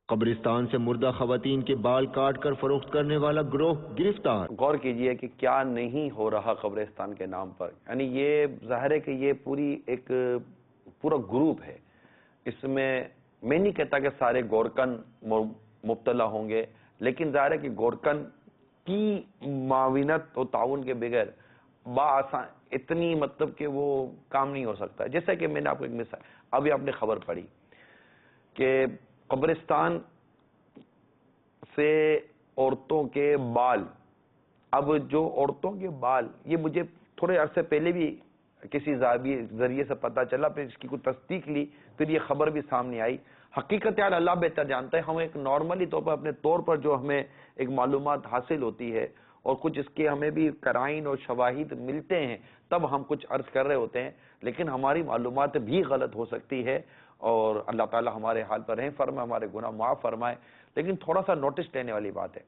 قبرستان سے مردہ خواتین کے بال کاٹ کر فروخت کرنے والا گروہ گرفتار۔ غور کیجئے کہ کیا نہیں ہو رہا قبرستان کے نام پر، یعنی یہ ظاہر ہے کہ یہ پورا گروپ ہے۔ اس میں نہیں کہتا کہ سارے گورکن مبتلا ہوں گے، لیکن ظاہر ہے کہ گورکن کی معاونت اور تعاون کے بغیر بآسان اتنی کہ وہ کام نہیں ہو سکتا۔ جیسا کہ میں نے آپ کو ایک مثال، ابھی آپ نے خبر پڑھی کہ قبرستان سے عورتوں کے بال، اب جو عورتوں کے بال، یہ مجھے تھوڑے عرصے پہلے بھی کسی ذریعے سے پتا چلا، پھر اس کی کوئی تصدیق لی، پھر یہ خبر بھی سامنے آئی۔ حقیقت یار اللہ بہتر جانتا ہے، ہم ایک نارملی طور پر اپنے طور پر جو ہمیں ایک معلومات حاصل ہوتی ہے اور کچھ اس کے ہمیں بھی قرائن اور شواہد ملتے ہیں، تب ہم کچھ عرض کر رہے ہوتے ہیں، لیکن ہماری معلومات بھی غلط ہو سکتی ہے، اور اللہ تعالی ہمارے حال پر رحم فرمائے، ہمارے گناہ معاف فرمائے۔ لیکن تھوڑا سا نوٹس لینے والی بات ہے،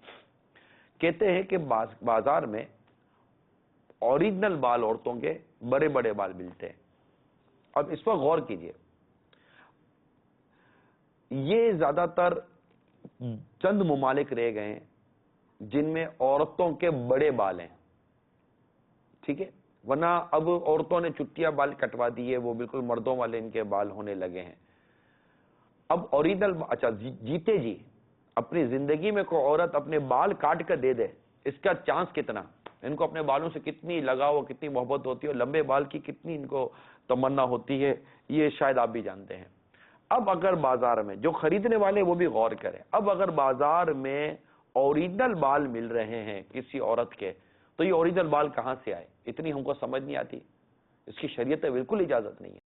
کہتے ہیں کہ بازار میں اوریجنل بال عورتوں کے بڑے بڑے بال ملتے ہیں۔ اب اس پر غور کیجئے، یہ زیادہ تر چند ممالک رہ گئے ہیں جن میں عورتوں کے بڑے بال ہیں، ٹھیک ہے، ورنہ اب عورتوں نے چٹیا بال کٹوا دیے، وہ بالکل مردوں والے ان کے بال ہونے لگے ہیں۔ اب اوریجنل، اچھا جیتے جی اپنی زندگی میں کوئی عورت اپنے بال کاٹ کر دے دے، اس کا چانس کتنا؟ ان کو اپنے بالوں سے کتنی لگاؤ، کتنی محبت ہوتی ہے، اور لمبے بال کی کتنی ان کو تمنا ہوتی ہے، یہ شاید آپ بھی جانتے ہیں۔ اب اگر بازار میں جو خریدنے والے وہ بھی غور کریں، اب اگر بازار میں اوریجنل بال مل رہے ہیں کسی عورت کے، تو یہ اوریجنل بال کہاں سے آئے؟ اتنی ہم کو سمجھ نہیں آتی، اس کی شریعت بالکل اجازت نہیں ہے۔